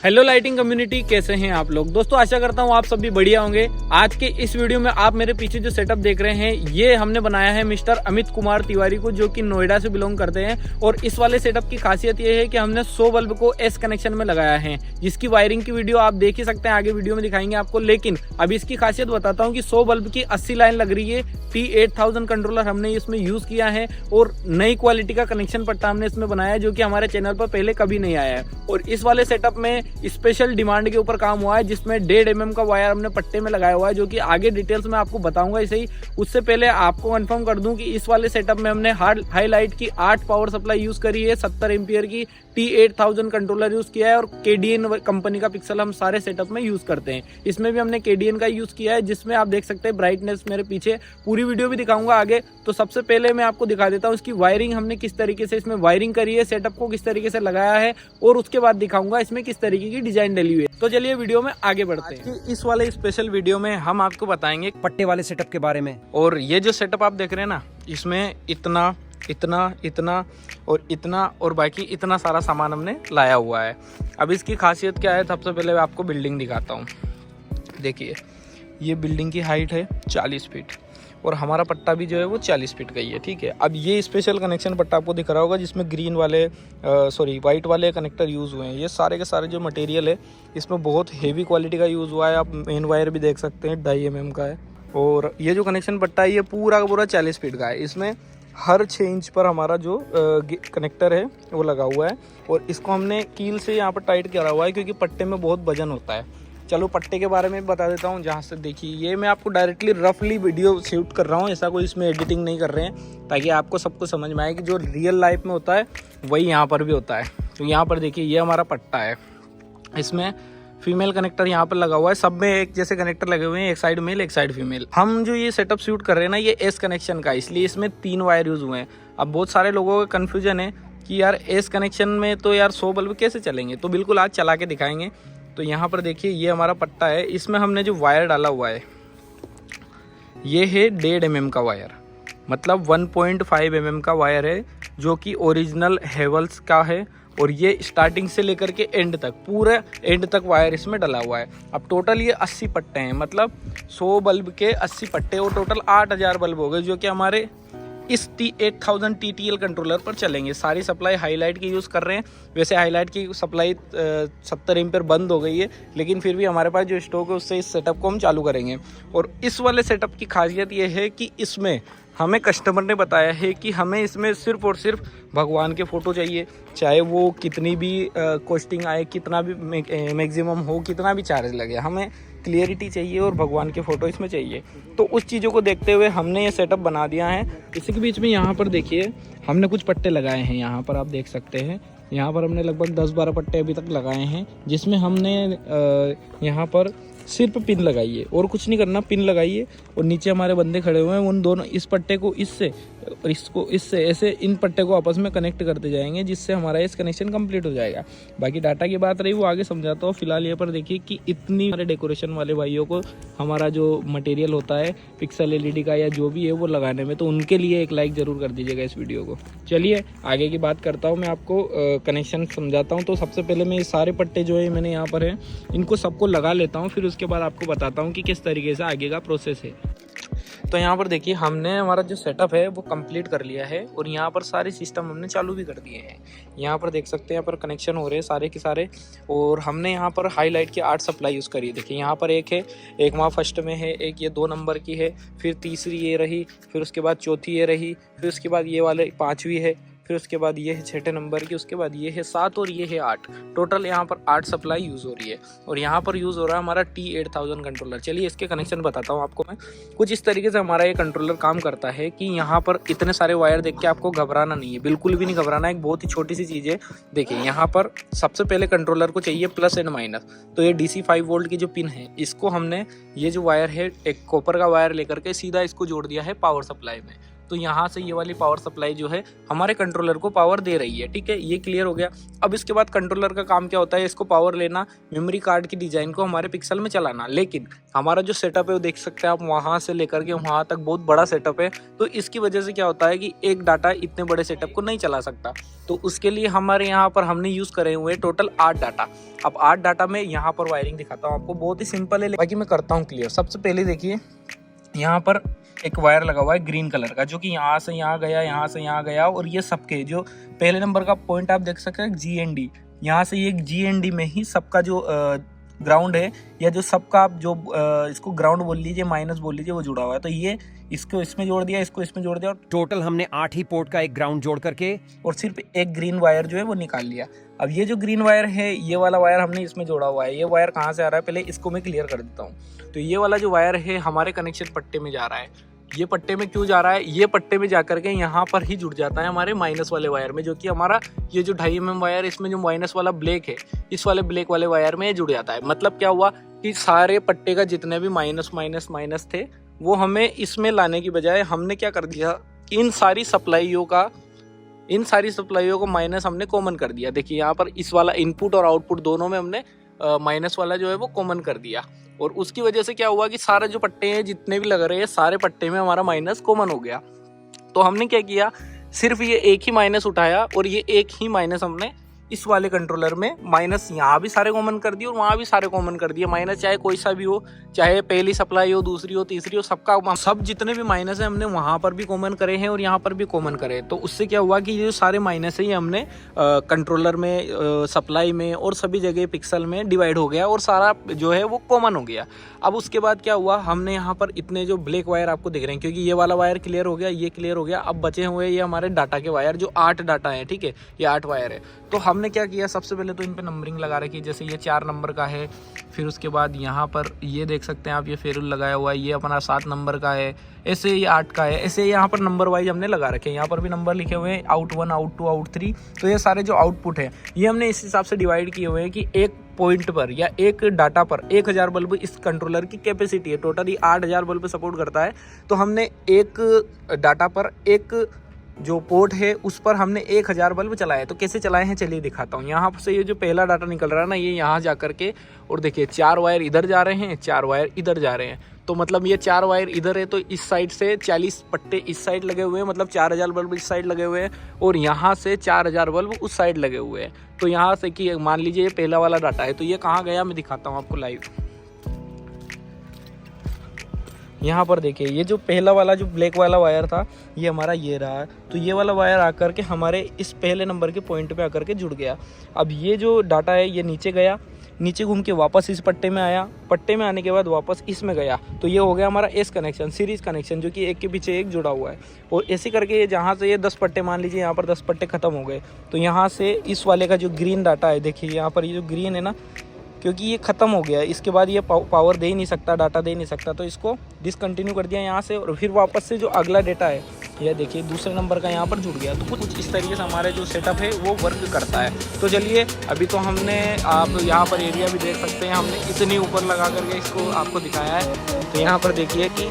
Hello lighting community, कैसे हैं आप लोग। दोस्तों आशा करता हूँ आप सब भी बढ़िया होंगे। आज के इस वीडियो में आप मेरे पीछे जो सेटअप देख रहे हैं ये हमने बनाया है मिस्टर अमित कुमार तिवारी को, जो कि नोएडा से बिलोंग करते हैं। और इस वाले सेटअप की खासियत ये है कि हमने 100 बल्ब को एस कनेक्शन में लगाया है, जिसकी वायरिंग की वीडियो आप देख ही सकते हैं, आगे वीडियो में दिखाएंगे आपको। लेकिन अभी इसकी खासियत बताता हूँ कि 100 बल्ब की 80 लाइन लग रही है। T8000 कंट्रोलर हमने इसमें यूज किया है और नई क्वालिटी का कनेक्शन पट्टा हमने इसमें बनाया है, जो कि हमारे चैनल पर पहले कभी नहीं आया है। और इस वाले सेटअप में स्पेशल डिमांड के ऊपर काम हुआ है, जिसमें 1.5 mm का वायर हमने पट्टे में लगाया हुआ है, जो कि आगे डिटेल्स में आपको बताऊंगा। इसे ही उससे पहले आपको कंफर्म कर दूं कि इस वाले सेटअप में हमने हाईलाइट की 8 पावर सप्लाई यूज करी है, 70 एम्पियर की T8000 कंट्रोलर यूज किया है और KDN कंपनी का पिक्सल हम सारे सेटअप में यूज करते हैं। इसमें भी हमने KDN का यूज किया है, जिसमें आप देख सकते हैं ब्राइटनेस मेरे पीछे। पूरी वीडियो भी दिखाऊंगा आगे। तो सबसे पहले मैं आपको दिखा देता हूँ इसकी वायरिंग हमने किस तरीके से इसमें वायरिंग करी है, सेटअप को किस तरीके से लगाया है, और उसके बाद दिखाऊंगा इसमें किस तरीके की डिजाइन डली हुई है। तो चलिए वीडियो में आगे बढ़ते हैं। इस वाले स्पेशल वीडियो में हम आपको बताएंगे पट्टे वाले सेटअप के बारे में। और ये जो सेटअप आप देख रहे हैं ना, इसमें इतना इतना इतना और इतना और बाकी इतना सारा सामान हमने लाया हुआ है। अब इसकी खासियत क्या है, सबसे पहले मैं आपको बिल्डिंग दिखाता हूँ। देखिए, ये बिल्डिंग की हाइट है 40 फीट और हमारा पट्टा भी जो है वो 40 फीट का ही है, ठीक है। अब ये स्पेशल कनेक्शन पट्टा आपको दिख रहा होगा, जिसमें ग्रीन वाले वाइट वाले कनेक्टर यूज़ हुए हैं। ये सारे के सारे जो मटेरियल है इसमें बहुत हेवी क्वालिटी का यूज़ हुआ है। आप मेन वायर भी देख सकते हैं, 2.5 mm का है। और ये जो कनेक्शन पट्टा है ये पूरा का पूरा 40 फीट का है। इसमें हर 6 इंच पर हमारा जो कनेक्टर है वो लगा हुआ है और इसको हमने कील से यहाँ पर टाइट करा हुआ है, क्योंकि पट्टे में बहुत वजन होता है। चलो पट्टे के बारे में बता देता हूँ। जहाँ से देखिए, ये मैं आपको डायरेक्टली रफली वीडियो शूट कर रहा हूँ, ऐसा कोई इसमें एडिटिंग नहीं कर रहे हैं, ताकि आपको सबको समझ में आए कि जो रियल लाइफ में होता है वही यहाँ पर भी होता है। तो यहाँ पर देखिए, ये हमारा पट्टा है, इसमें फीमेल कनेक्टर यहाँ पर लगा हुआ है। सब में एक जैसे कनेक्टर लगे हुए हैं, एक साइड मेल एक साइड फीमेल। हम जो ये सेटअप शूट कर रहे हैं ना, ये एस कनेक्शन का, इसलिए इसमें 3 वायर यूज हुए हैं। अब बहुत सारे लोगों का कन्फ्यूजन है कि यार एस कनेक्शन में तो यार 100 बल्ब कैसे चलेंगे, तो बिल्कुल आज चला के दिखाएंगे। तो यहाँ पर देखिए, ये हमारा पट्टा है, इसमें हमने जो वायर डाला हुआ है ये है 1.5 mm का वायर, मतलब 1.5 mm का वायर है, जो कि ओरिजिनल हेवल्स का है। और ये स्टार्टिंग से लेकर के एंड तक, पूरे एंड तक वायर इसमें डला हुआ है। अब टोटल ये 80 पट्टे हैं, मतलब 100 बल्ब के 80 पट्टे और टोटल 8000 बल्ब हो गए, जो कि हमारे इस T8000 TTL कंट्रोलर पर चलेंगे। सारी सप्लाई हाईलाइट की यूज़ कर रहे हैं। वैसे हाईलाइट की सप्लाई 70 एम्पियर बंद हो गई है, लेकिन फिर भी हमारे पास जो स्टॉक है उससे इस सेटअप को हम चालू करेंगे। और इस वाले सेटअप की खासियत ये है कि इसमें हमें कस्टमर ने बताया है कि हमें इसमें सिर्फ और सिर्फ भगवान के फ़ोटो चाहिए, चाहे वो कितनी भी कॉस्टिंग आए, कितना भी मैक्सिमम हो, कितना भी चार्ज लगे, हमें क्लियरिटी चाहिए और भगवान के फ़ोटो इसमें चाहिए। तो उस चीज़ों को देखते हुए हमने ये सेटअप बना दिया है। इसी के बीच में यहाँ पर देखिए, हमने कुछ पट्टे लगाए हैं। यहाँ पर आप देख सकते हैं, यहाँ पर हमने लगभग 10-12 पट्टे अभी तक लगाए हैं, जिसमें हमने यहाँ पर सिर्फ पिन लगाइए और कुछ नहीं करना, पिन लगाइए। और नीचे हमारे बंदे खड़े हुए हैं, उन दोनों इस पट्टे को इससे और इसको इससे, ऐसे इन पट्टे को आपस में कनेक्ट करते जाएंगे, जिससे हमारा इस कनेक्शन कंप्लीट हो जाएगा। बाकी डाटा की बात रही वो आगे समझाता हूँ। फिलहाल यहाँ पर देखिए कि इतनी हमारे डेकोरेशन वाले भाइयों को हमारा जो मटेरियल होता है पिक्सल LED का या जो भी है वो लगाने में, तो उनके लिए एक लाइक ज़रूर कर दीजिएगा इस वीडियो को। चलिए आगे की बात करता हूँ, मैं आपको कनेक्शन समझाता हूँ। तो सबसे पहले मैं ये सारे पट्टे जो है मैंने यहाँ पर है, इनको सबको लगा लेता हूँ, फिर उसके बाद आपको बताता हूँ कि किस तरीके से आगे का प्रोसेस है। तो यहाँ पर देखिए, हमने हमारा जो सेटअप है वो कंप्लीट कर लिया है और यहाँ पर सारे सिस्टम हमने चालू भी कर दिए हैं। यहाँ पर देख सकते हैं, यहाँ पर कनेक्शन हो रहे हैं सारे के सारे। और हमने यहाँ पर हाईलाइट की 8 सप्लाई यूज़ करी है। देखिए यहाँ पर एक है, एक वहाँ फर्स्ट में है, एक ये 2 नंबर की है, फिर तीसरी ये रही, फिर उसके बाद चौथी ये रही, फिर उसके बाद ये वाले 5वीं है, फिर उसके बाद ये है 6ठे नंबर की, उसके बाद ये है 7 और ये है 8। टोटल यहाँ पर 8 सप्लाई यूज़ हो रही है। और यहाँ पर यूज़ हो रहा है हमारा T8000 कंट्रोलर। चलिए इसके कनेक्शन बताता हूँ आपको मैं। कुछ इस तरीके से हमारा ये कंट्रोलर काम करता है कि यहाँ पर इतने सारे वायर देख के आपको घबराना नहीं है, बिल्कुल भी नहीं घबराना। एक बहुत ही छोटी सी चीज़ है। देखिए यहाँ पर सबसे पहले कंट्रोलर को चाहिए प्लस एंड माइनस। तो ये DC 5 वोल्ट की जो पिन है, इसको हमने ये जो वायर है एक कॉपर का वायर लेकर के सीधा इसको जोड़ दिया है पावर सप्लाई में। तो यहाँ से ये वाली पावर सप्लाई जो है हमारे कंट्रोलर को पावर दे रही है। ठीक है, ये क्लियर हो गया। अब इसके बाद कंट्रोलर का काम क्या होता है, इसको पावर लेना, मेमोरी कार्ड की डिजाइन को हमारे पिक्सल में चलाना। लेकिन हमारा जो सेटअप है वो देख सकते हैं आप, वहाँ से लेकर के वहाँ तक बहुत बड़ा सेटअप है। तो इसकी वजह से क्या होता है कि एक डाटा इतने बड़े सेटअप को नहीं चला सकता। तो उसके लिए हमारे यहाँ पर हमने यूज़ करे हुए टोटल 8 डाटा। अब 8 डाटा में यहाँ पर वायरिंग दिखाता हूँ आपको, बहुत ही सिंपल है, बाकी मैं करता हूँ क्लियर। सबसे पहले देखिए यहाँ पर एक वायर लगा हुआ है ग्रीन कलर का, जो कि यहाँ से यहाँ गया, यहाँ से यहाँ गया, और ये सबके जो पहले नंबर का पॉइंट आप देख सकते हैं GND, यहाँ से ये GND में ही सबका जो ग्राउंड है, या जो सबका आप जो इसको ग्राउंड बोल लीजिए, माइनस बोल लीजिए, वो जुड़ा हुआ है। तो ये इसको इसमें जोड़ दिया, इसको इसमें जोड़ दिया, और टोटल हमने 8 ही पोर्ट का एक ग्राउंड जोड़ करके और सिर्फ एक ग्रीन वायर जो है वो निकाल लिया। अब ये जो ग्रीन वायर है, ये वाला वायर हमने इसमें जोड़ा हुआ है। ये वायर कहाँ से आ रहा है, पहले इसको मैं क्लियर कर देता हूँ। तो ये वाला जो वायर है हमारे कनेक्शन पट्टे में जा रहा है। ये पट्टे में क्यों जा रहा है, ये पट्टे में जा करके यहाँ पर ही जुड़ जाता है हमारे माइनस वाले वायर में, जो कि हमारा ये जो 2.5 mm वायर, इसमें जो माइनस वाला ब्लैक है, इस वाले ब्लैक वाले वायर में जुड़ जाता है। मतलब क्या हुआ कि सारे पट्टे का जितने भी माइनस माइनस माइनस थे, वो हमें इसमें लाने की बजाय हमने क्या कर दिया, इन सारी सप्लाइयों को माइनस हमने कॉमन कर दिया। देखिए यहाँ पर इस वाला इनपुट और आउटपुट दोनों में हमने माइनस वाला जो है वो कॉमन कर दिया, और उसकी वजह से क्या हुआ कि सारे जो पट्टे हैं जितने भी लग रहे हैं, सारे पट्टे में हमारा माइनस कॉमन हो गया। तो हमने क्या किया, सिर्फ ये एक ही माइनस उठाया, और ये एक ही माइनस हमने इस वाले कंट्रोलर में माइनस यहाँ भी सारे कॉमन कर दिए और वहाँ भी सारे कॉमन कर दिए। माइनस चाहे कोई सा भी हो, चाहे पहली सप्लाई हो, दूसरी हो, तीसरी हो, सबका सब जितने भी माइनस है हमने वहाँ पर भी कॉमन करे हैं और यहाँ पर भी कॉमन करे। तो उससे क्या हुआ कि ये जो सारे माइनस है ये हमने कंट्रोलर में, सप्लाई में और सभी जगह पिक्सल में डिवाइड हो गया, और सारा जो है वो कॉमन हो गया। अब उसके बाद क्या हुआ, हमने यहाँ पर इतने जो ब्लैक वायर आपको दिख रहे हैं, क्योंकि ये वाला वायर क्लियर हो गया, ये क्लियर हो गया। अब बचे हुए ये हमारे डाटा के वायर, जो 8 डाटा है। ठीक है, ये 8 वायर है। तो हमने क्या किया, सबसे पहले तो इन पे नंबरिंग लगा रखी, जैसे ये 4 नंबर का है, फिर उसके बाद यहाँ पर ये देख सकते हैं आप, ये फेरुल लगाया हुआ है, ये अपना 7 नंबर का है, ऐसे ये 8 का है, ऐसे यहाँ पर नंबर वाइज हमने लगा रखे हैं। यहाँ पर भी नंबर लिखे हुए हैं, आउट 1, आउट 2, आउट 3। तो ये सारे जो आउटपुट है ये हमने इस हिसाब से डिवाइड किए हुए हैं कि एक पॉइंट पर या एक डाटा पर 1000 बल्ब इस कंट्रोलर की कैपेसिटी है। टोटली 8000 बल्ब सपोर्ट करता है। तो हमने एक डाटा पर, एक जो पोर्ट है उस पर हमने 1000 बल्ब चलाए। तो कैसे चलाए हैं चलिए दिखाता हूँ। यहाँ से ये जो पहला डाटा निकल रहा है ना, ये यहाँ जा करके, और देखिए 4 वायर इधर जा रहे हैं, 4 वायर इधर जा रहे हैं। तो मतलब ये 4 वायर इधर है, तो इस साइड से 40 पट्टे इस साइड लगे हुए हैं, मतलब 4000 बल्ब इस साइड लगे हुए हैं, और यहाँ से 4000 बल्ब उस साइड लगे हुए हैं। तो यहाँ से कि मान लीजिए ये पहला वाला डाटा है, तो ये कहाँ गया मैं दिखाता हूँ आपको लाइव। यहाँ पर देखिए, ये जो पहला वाला जो ब्लैक वाला वायर था, ये हमारा ये रहा। तो ये वाला वायर आकर के हमारे इस पहले नंबर के पॉइंट पे आकर के जुड़ गया। अब ये जो डाटा है ये नीचे गया, नीचे घूम के वापस इस पट्टे में आया, पट्टे में आने के बाद वापस इसमें गया। तो ये हो गया हमारा एस कनेक्शन, सीरीज कनेक्शन, जो कि एक के पीछे एक जुड़ा हुआ है। और ऐसे करके जहाँ से ये 10 पट्टे, मान लीजिए यहाँ पर 10 पट्टे खत्म हो गए, तो यहाँ से इस वाले का जो ग्रीन डाटा है, देखिए यहाँ पर ये जो ग्रीन है ना, क्योंकि ये ख़त्म हो गया, इसके बाद ये पावर दे ही नहीं सकता, डाटा दे ही नहीं सकता, तो इसको डिसकंटिन्यू कर दिया यहाँ से। और फिर वापस से जो अगला डाटा है, ये देखिए दूसरे नंबर का यहाँ पर जुड़ गया। तो कुछ इस तरीके से हमारे जो सेटअप है वो वर्क करता है। तो चलिए, अभी तो हमने, आप यहाँ पर एरिया भी देख सकते हैं, हमने इतनी ऊपर लगा करके इसको आपको दिखाया है। तो यहाँ पर देखिए कि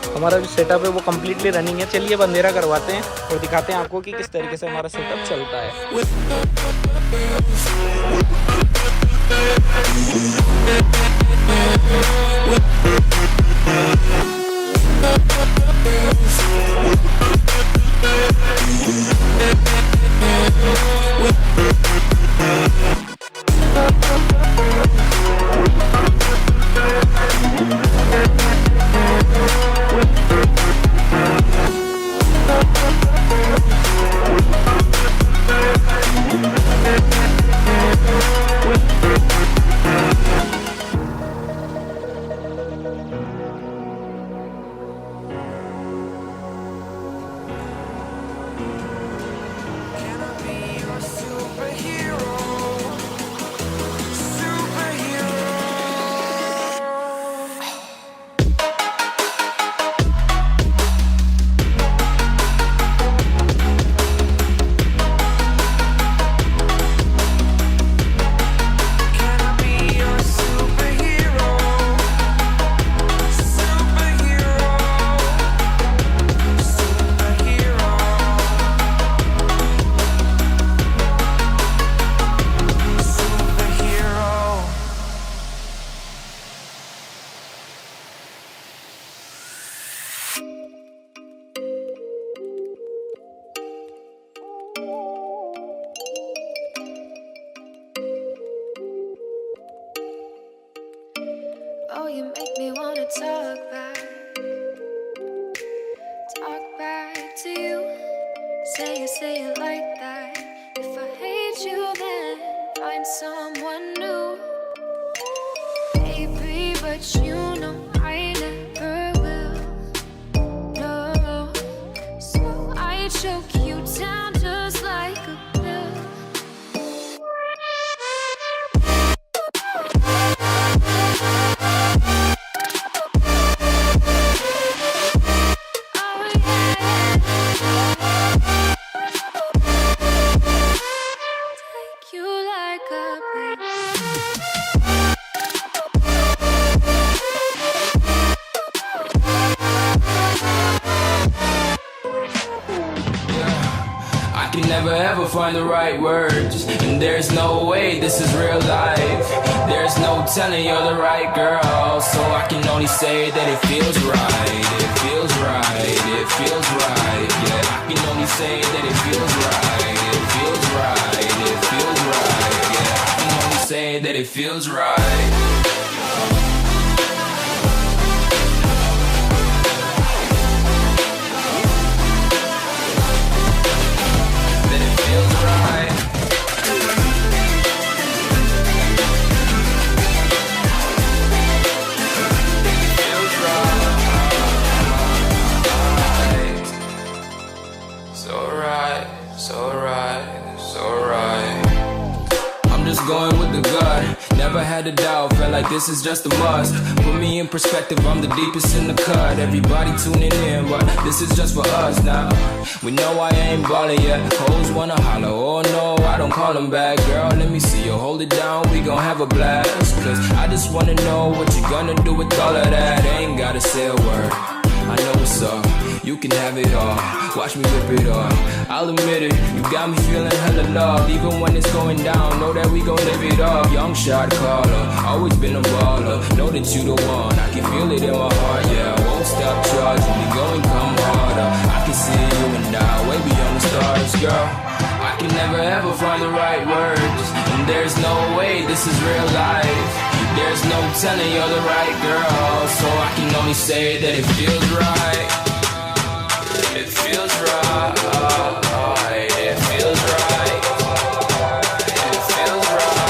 हमारा जो सेटअप है वो कम्प्लीटली रनिंग है। चलिए अब अंधेरा करवाते हैं और दिखाते हैं आपको कि किस तरीके से हमारा सेटअप चलता है। Oh, you make me wanna talk back to you. Say it like that. If I hate you, then find someone new. Baby, but you know I never will. No, so I choke you down just like a pill. Oh yeah, take you like a pill. I can never ever find the right words, and there's no way this is real life. There's no telling you're the right girl, so I can only say that it feels right. It feels right, it feels right. Yeah, I can only say that it feels right. It feels right, it feels right. Yeah, I can only say that it feels right. Going with the gut, never had a doubt, felt like this is just a must. Put me in perspective, I'm the deepest in the cut. Everybody tuning in, but this is just for us now. We know I ain't ballin' yet, hoes wanna holler, oh no, I don't call them back. Girl, let me see you hold it down, we gon' have a blast. Cause I just wanna know what you gonna do with all of that. Ain't gotta say a word, I know what's up. You can have it all, watch me rip it off. I'll admit it, you got me feeling hella love. Even when it's going down, know that we gon' live it up. Young shot caller, always been a baller. Know that you the one, I can feel it in my heart. Yeah, I won't stop charging, we going come harder. I can see you and I, way beyond the stars, girl. I can never ever find the right words, and there's no way this is real life. There's no telling you're the right girl, so I can only say that it feels right. It feels right, it feels right, it feels right. It feels right.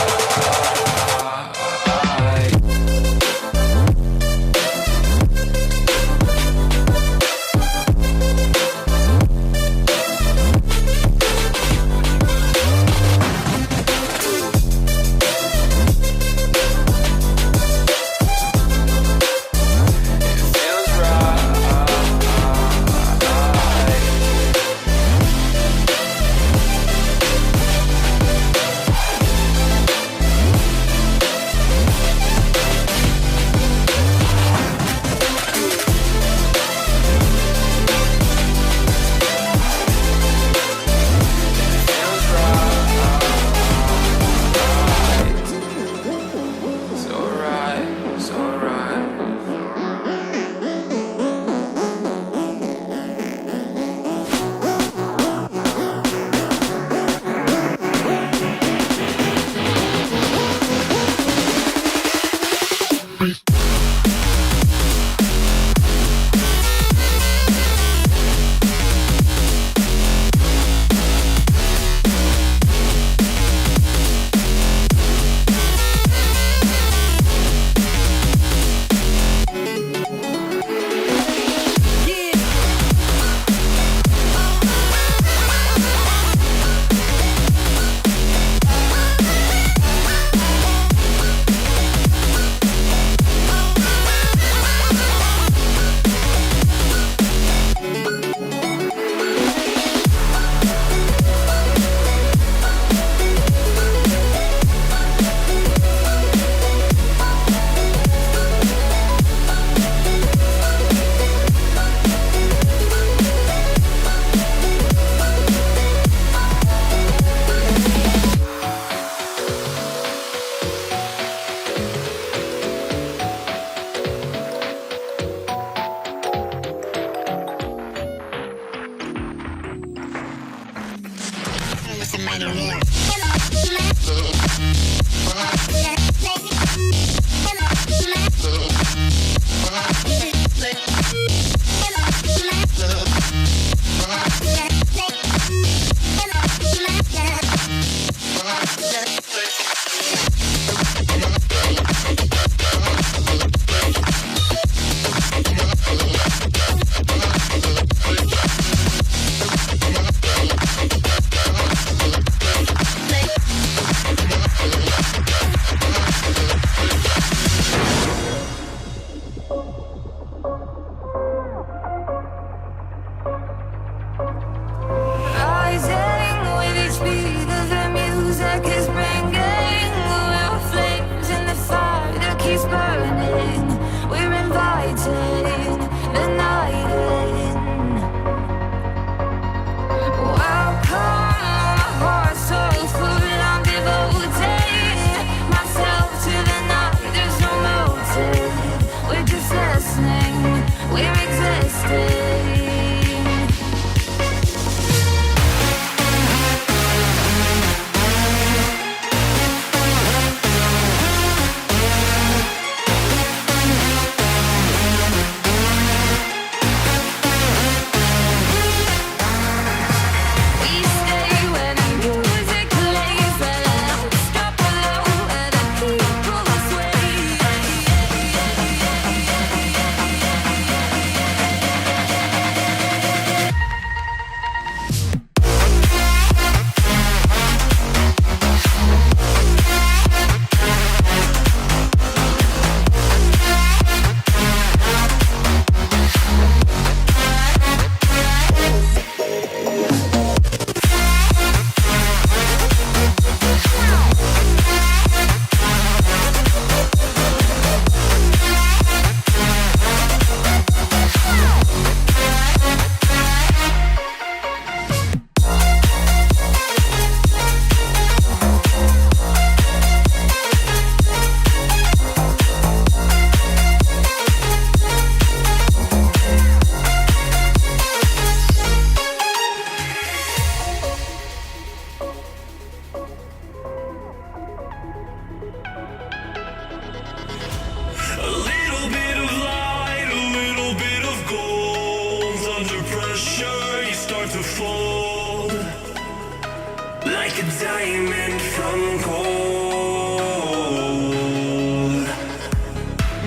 diamond from gold.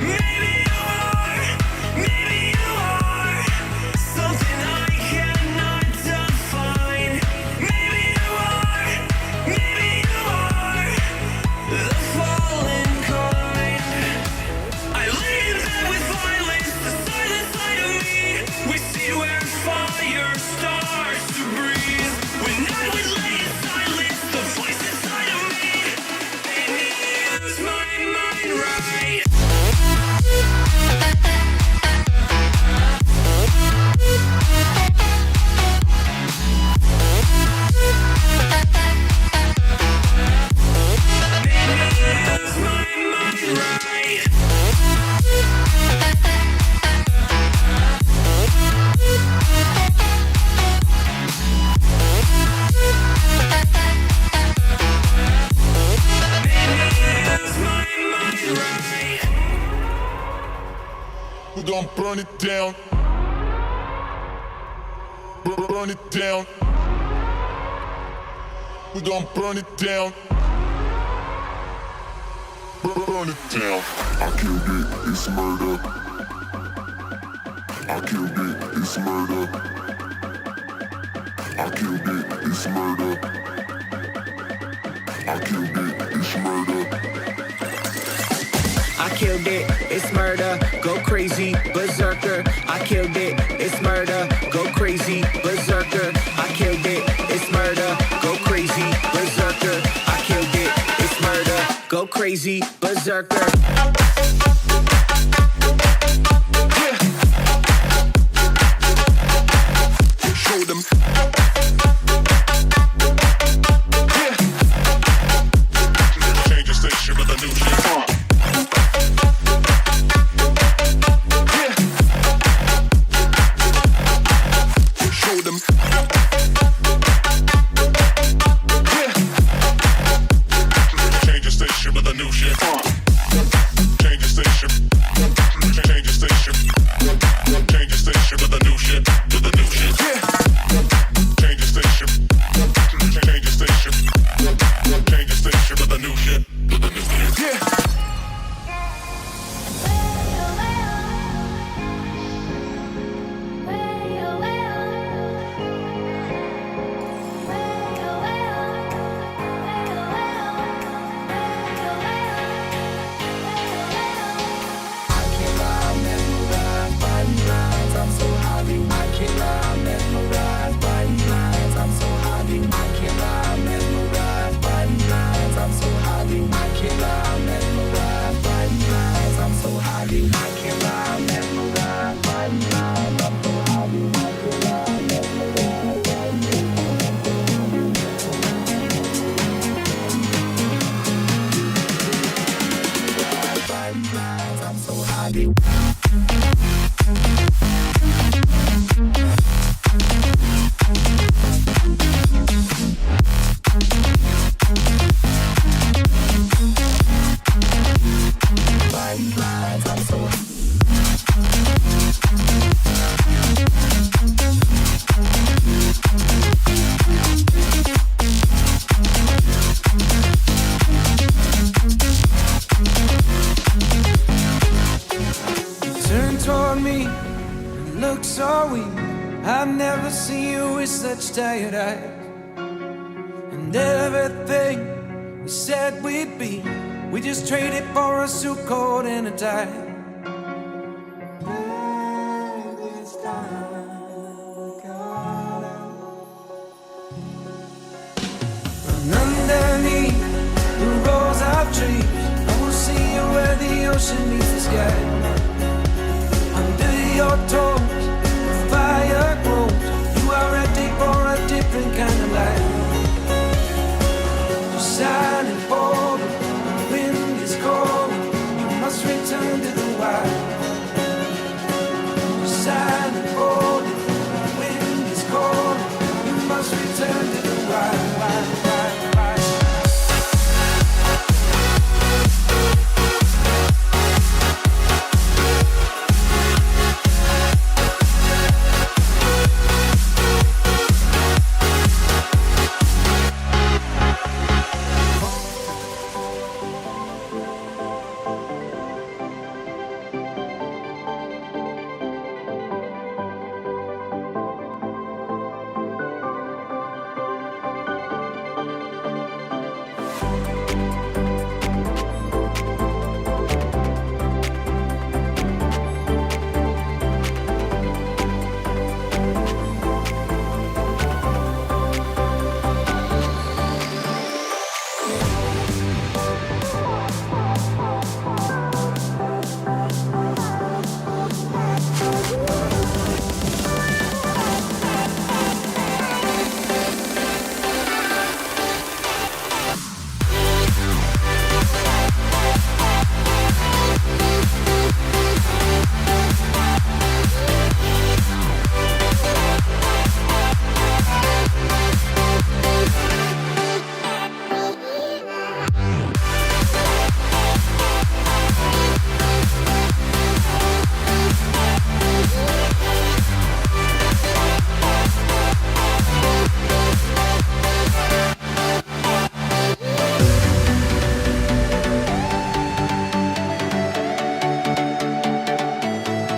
Maybe you are something I cannot define. Maybe you are the fallen kind. I lay in bed with violence, the silent side of me. We see where fire starts to breathe. When I would lay in silence, the voice inside of me made me use my mind right. Use my mind right. Use my mind right. We're gonna burn it down. Burn it down. We're gonna burn it down. Burn it down. I killed it, it's murder. I killed it, it's murder. I killed it, it's murder. I killed it, it's murder. I killed it, it's murder, go crazy, berserker. I killed it, it's murder, go crazy, berserker. I killed it, it's murder, go crazy, berserker. I killed it, it's murder, go crazy, berserker. Show them. Change the station with a new shit. Show them. Change the station with a new shit. Change the station. Change the station. Change the station with a new shit. With a new shit. Change the station. Change the station. Change the station with a new shit. With a new shit. Turn toward me and look so weak. I've never seen you with such tired eyes. And everything we said we'd be, we just traded for a suit coat and a tie. And underneath the rows of trees, I will see you where the ocean meets the sky.